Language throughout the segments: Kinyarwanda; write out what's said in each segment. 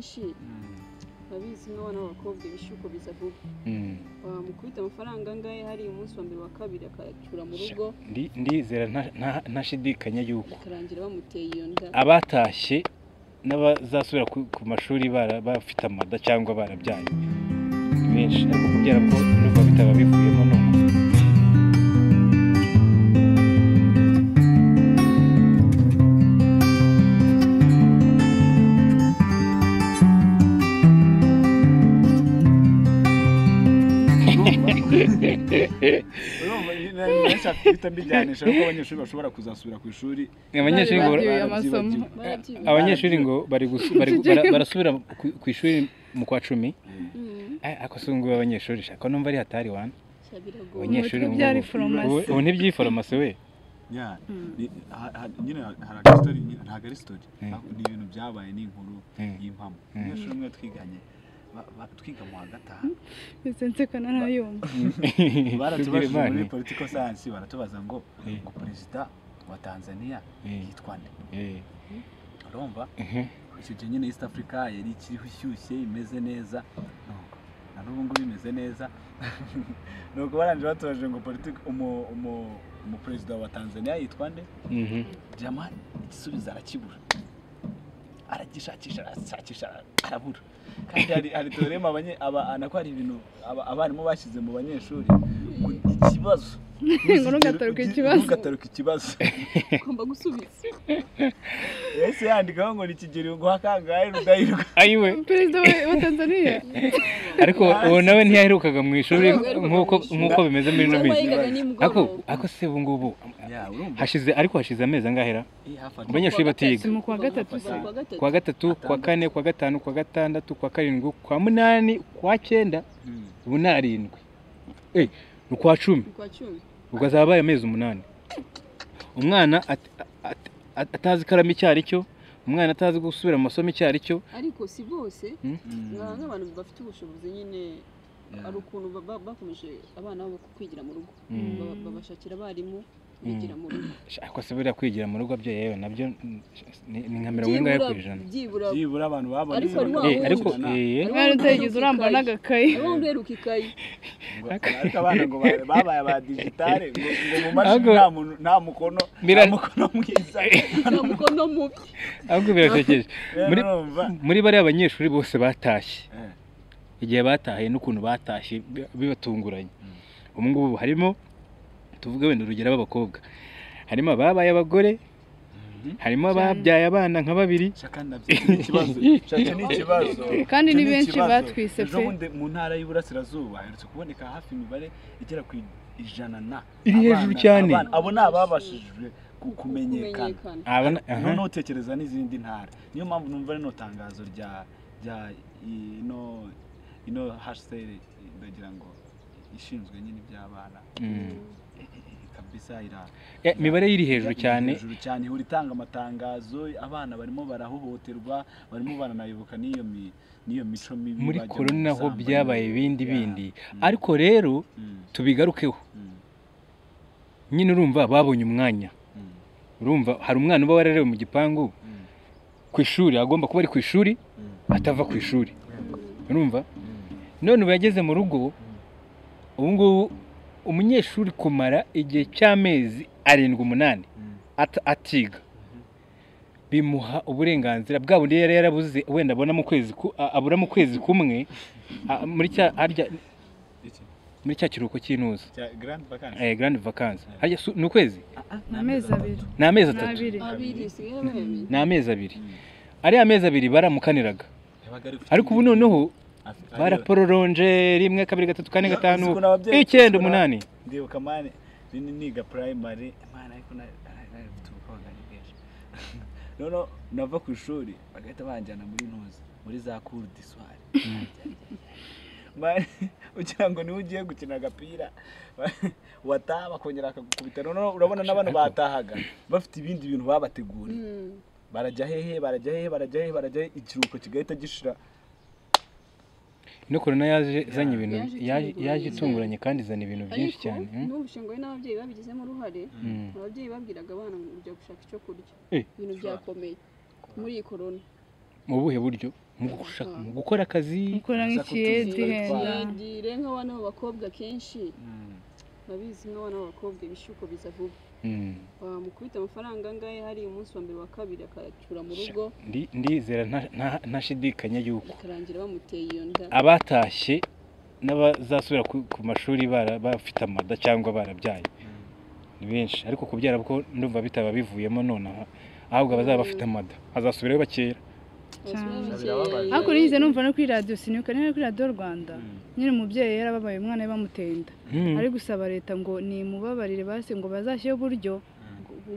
akenshi babizi n'abana b'abakobwa ibishuko biza vuba bamukubita amafaranga angahe hari umunsi wa mbere wa kabiri akayacyura mu rugo ndizera ntashidikanya yuko akarangira bamuteye iyo nda abatashye n'abazasubira ku mashuri bafite amada cyangwa barabyaye benshi ariko kubyara ko n'ubwo bitaba bivuyemo none abanyeshuri bashobora kuzasubira ku ishuri abanyeshuri ngo barasubira ku ishuri mu kwa 10 ako sunguye abanyeshuri shaka numva ari hatari wana abanyeshuri ubu ntibyiforomase we nyine hari story ntago ari story ni ibintu byabaye n'inkuru y'impamo abanyeshuri mwe twiganye twiga mu hagataha nsekana nayumva baratubaza muri political science baratubaza ngo perezida wa Tanzania yitwa nde urumva icyo gihe nyine East Africa yari ikiriho ishyushye imeze neza na n'ubu ngo bimeze neza nuko baranje batubaje ngo umu perezida wa Tanzania yitwa nde jamani igisubizo arakibura aragishakisha arabura kandi hari teorema anako hari ibintu abarimu bashyize mu banyeshuri ikibazo ngataruka ikibazo ugomba gusubiza ese yandikaho ngo nikigeri ngo hakangaye rudahirwa ayiwe perezida wa Tanzania ariko uwo nawe ntiyaherukaga mu ishuri nkuko bimeze muri no minsi ako se ubu ngubu hashize amezi angahera abanyeshuri batiga kwa gatatu kwa kane kwa gatanu kwa gatandatu kwa karindwi kwa munani kwa 9 ubu narindwi ukwa 10 ubwo azabaye amezi 8 umwana atazi karama icyari cyo umwana atazi gusubira mu masomo icyari cyo ariko si bose nk'abantu bafite ubushobozi nyine ari ukuntu bakomeje abana babo kwigira mu rugo babashakira abarimu bigira mu rugo ako se buriya kwigira mu rugo byo yewe nabyo ni nka 40% byibura abantu babona ariko mwana utegize urambara n'agakayi ubundi heruka ikayi ariko abana ngo babaye aba digitale ngo mu mashini nta mukono mwiza nta mukono mubi ahubwo birasekeje muri bari abanyeshuri bose batashye igihe batahaye n'ukuntu batashye bibatunguranye ubu ngubu harimo tuvuge wenda urugero abakobwa harimo ababaye abagore harimo ababyaye abana nka 2 ikibazo kandi ni benshi batwise pe mu ntara y'Iburasirazuba herutse kuboneka hafi imibare igera ku 100 iri hejuru cyane abo nababashijwe kumenyekana none utekereza n'izindi ntara niyo mpamvu numva rino tangazo rya ino hashtag ndagira ngo ishinzwe nyine by'abana kabisa mibare iri hejuru cyane uri tanga amatangazo abana barimo barahohoterwa barimo baranayibuka niyo mico mibi muri corona ho byabaye bindi ariko rero tubigarukeho nyine urumva babonye umwanya urumva hari umwana uba wararewe mu gipangu ku ishuri agomba kuba ari ku ishuri atava ku ishuri urumva none yageze mu rugo ubu ngubu umunyeshuri kumara igihe cy'amezi 7-8 atiga bimuha uburenganzira bwabo ndi yarabuze wenda abona mu kwezi abura mu kwezi kumwe muri cya kiruko cy'intuza grand vacances harya ni ukwezi ni amezi 2 ari amezi 2 baramukaniraga ariko ubu noneho barapororonje 1 2 3 4 5 9 8 ndibuka mane niga primary mana ariko tubukoganye bwinshi none nava ku ishuri bagahita banjyana muri ntuzi muri za cour du soir mane ugira ngo ni ugiye gukina agapira wataba kongera akagukubita none urabona n'abantu batahaga bafite ibindi bintu babateguriye barajya hehe ikiruko kigahita gishira no corona yazanye ibintu yaje itunguranye kandi izana ibintu byinshi cyane n'ubushingo n'ababyeyi babigizemo uruhare ababyeyi babwiraga abana ngo ujya gushaka icyo kurya ibintu byakomeye muri corona mu buhe buryo mu gukora akazi gukora nk'ikiyedi henda dire nk'abana b'abakobwa kenshi babizi nk'abana b'abakobwa ibishuko biza vuba mukubita amafaranga angahe hari umunsi wa mbere wa kabiri akayacyura mu rugo ndizera ntashidikanya yuko akarangira bamuteye iyo nda abatashye n'abazasubira ku mashuri bafite amada cyangwa barabyaye ni benshi ariko kubyara bwo ndumva bitaba bivuyemo nonaha ahubwo abazaba bafite amada azasubirayo bakera ariko nize numva no kuri radio Sinuka no kuri radio Rwanda nyine umubyeyi yarababaye umwana we bamuteye inda ari gusaba leta ngo ni mubabarire basi ngo bazashyeho buryo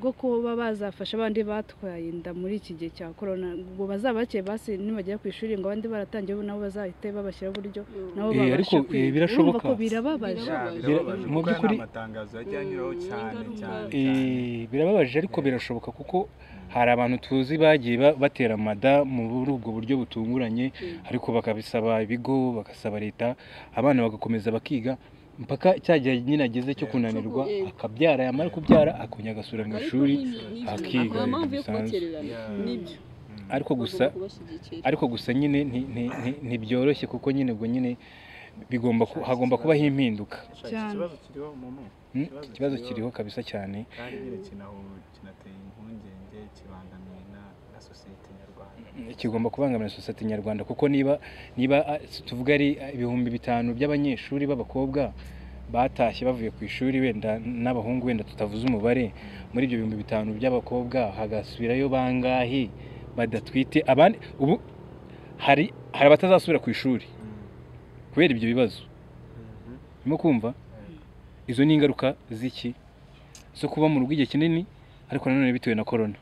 bwo kuba bazafasha abandi batwaye inda muri iki gihe cya corona ngo bazabakeye basi nibagera ku ishuri ngo abandi baratangiye nabo bazahite babashyira buryo nabo babasha birashoboka ko birababaje mu by'ukuri amatangazo yajyanyiraho cyane birababaje ariko birashoboka kuko hari abantu tuzi bagiye batera amada muri ubwo buryo butunguranye ariko bakabisaba ibigo bagasaba leta abana bagakomeza bakiga mpaka cyagiye nyine ageze cyo kunanirwa akabyara yamara kubyara akongera agasubira mu ishuri akiga ariko gusa nyine ntibyoroshye kuko nyine ubwo nyine hagomba kubaho impinduka ikibazo kiriho kabisa cyane kandi nyine kinateye impungenge kibangamiye na sosiyete nyarwanda kigomba kubangamira sosiyete nyarwanda kuko niba tuvuga ari 5,000 by'abanyeshuri b'abakobwa batashye bavuye ku ishuri wenda n'abahungu wenda tutavuze umubare muri ibyo 5,000 by'abakobwa hagasubirayo bangahe badatwite abandi ubu hari abatazasubira ku ishuri kubera ibyo bibazo urimo kumva izo ni ingaruka z'iki zo kuba mu rugo igihe kinini ariko nanone bitewe na corona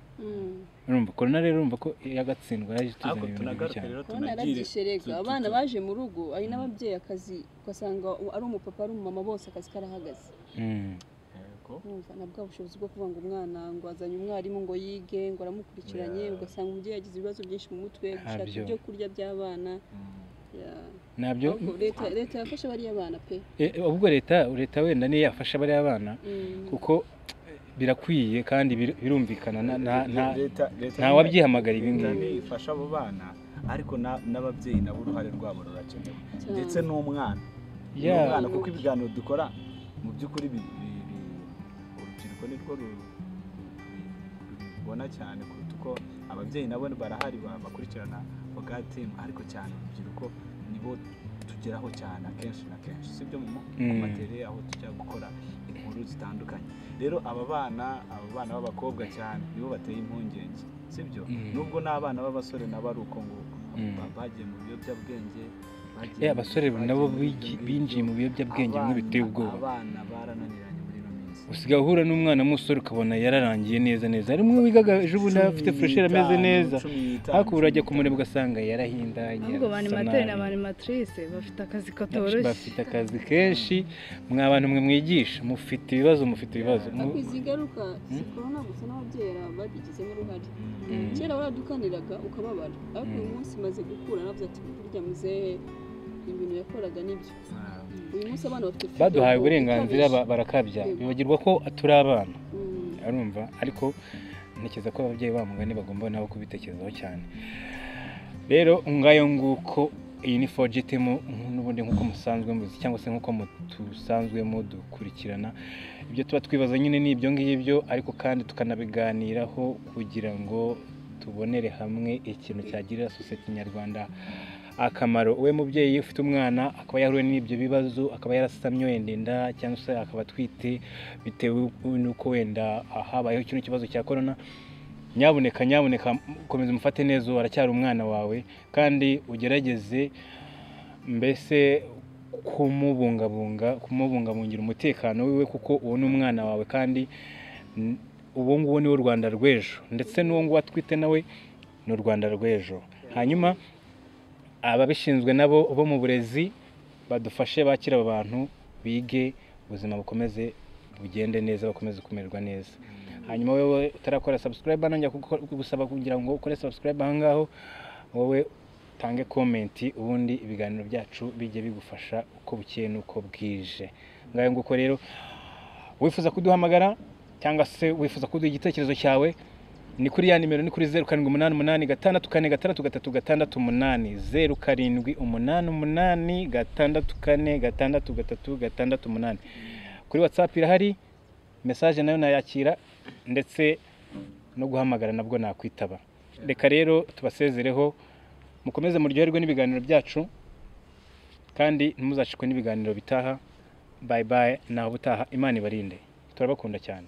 urumva corona rero urumva ko yagatsindwa yaje tuzanye cyane abana baje mu rugo ari n'ababyeyi akazi ugasanga ari umupapa ari umumama bose akazi karahagaze nabwo ubushobozi bwo kuvuga ngo umwana ngo azanye umwarimu ngo yige ngo aramukurikiranye ugasanga umubyeyi yagize ibibazo byinshi mu mutwe gushaka ibyo kurya by'abana nabyo leta yafasha bari abana pe ubwo leta wenda niyo yafasha bari abana kuko birakwiye kandi birumvikana nta wabyihamagara ibi ngibi ifasha abo bana ariko n'ababyeyi nabo uruhare rwabo rurakenewe ndetse n'umwana kuko ibiganiro dukora mu by'ukuri urubyiruko nirwo rubibona cyane kuruta uko ababyeyi nabo barahari bakurikirana bagatima ariko cyane urubyiruko nibo tugeraho cyane akenshi na kenshi sibyo mu matere aho tujya gukora inkuru zitandukanye rero aba bana b'abakobwa cyane nibo bateye impungenge sibyo nubwo n'abana b'abasore nabo ari uko ngo bagiye mu biyobyabwenge abasore nabo binjiye mu biyobyabwenge bimwe biteye ubwoba abana barananiranye muri ino minsi usigaye uhura n'umwana musore ukabona yararangiye neza harimo wigaga ejo bundi afite fresher ameze neza ariko urajya kumureba ugasanga yarahindanye ubwo banimateri n'abanimatrice bafite akazi katoroshye bafite akazi kenshi mw'abantu mwe mwigisha mufite ibibazo kwizigaruka si corona gusa n'ababyeyi babigizemo uruhare kera waradukaniraga ukababara ariko uyu munsi maze gukura nabyo ati burya muzehe ibintu yakoraga nibyo uyu munsi abana bafite baduhaye uburenganzira barakabya bibagirwa ko turi abana arumva ariko ntekereza ko ababyeyi bamugani bagomba nabo kubitekerezaho cyane rero ngayo nguko iyi ni 4GTM n'ubundi nkuko musanzwe muzi cyangwa se nkuko mutusanzwe mudukurikirana ibyo tuba twibaza nyine ni ibyo ngibyo ariko kandi tukanabiganiraho kugira ngo tubonere hamwe ikintu cyagirira sosiyete nyarwanda akamaro we mubyeyi ufite umwana akaba yahuye n'ibyo bibazo akaba yarasamye wenda inda cyangwa se akaba atwite bitewe n'uko wenda habayeho kino kibazo cya corona nyabuneka ukomeze umufate neza aracyari umwana wawe kandi ugerageze mbese kumubungabungira umutekano wiwe kuko uwo ni umwana wawe kandi uwo nguwo ni wo Rwanda rw'ejo ndetse n'uwo nguwo atwite nawe ni u Rwanda rw'ejo hanyuma ababishinzwe nabo bo mu burezi badufashe bakira abantu bige ubuzima bukomeze bugende neza bakomeze kumererwa neza hanyuma wowe utarakora subscribe nanjye kugusaba kugira ngo ukore subscribe ahangaho wowe tange comment ubundi ibiganiro byacu bijye bigufasha uko bukeye nuko bwije ngayo nguko rero wifuza kuduhamagara cyangwa se wifuza kuduha igitekerezo cyawe ni kuri ya nimero, ni kuri 0788 0684868638. Kuri WhatsApp irahari, message nayo nayakira ndetse no guhamagara nabwo nakwitaba. Reka rero tubasezereho, mukomeze muryoherwe n'ibiganiro byacu kandi ntimuzacikwe n'ibiganiro bitaha. Bye bye, naho butaha. Imana ibarinde, turabakunda cyane.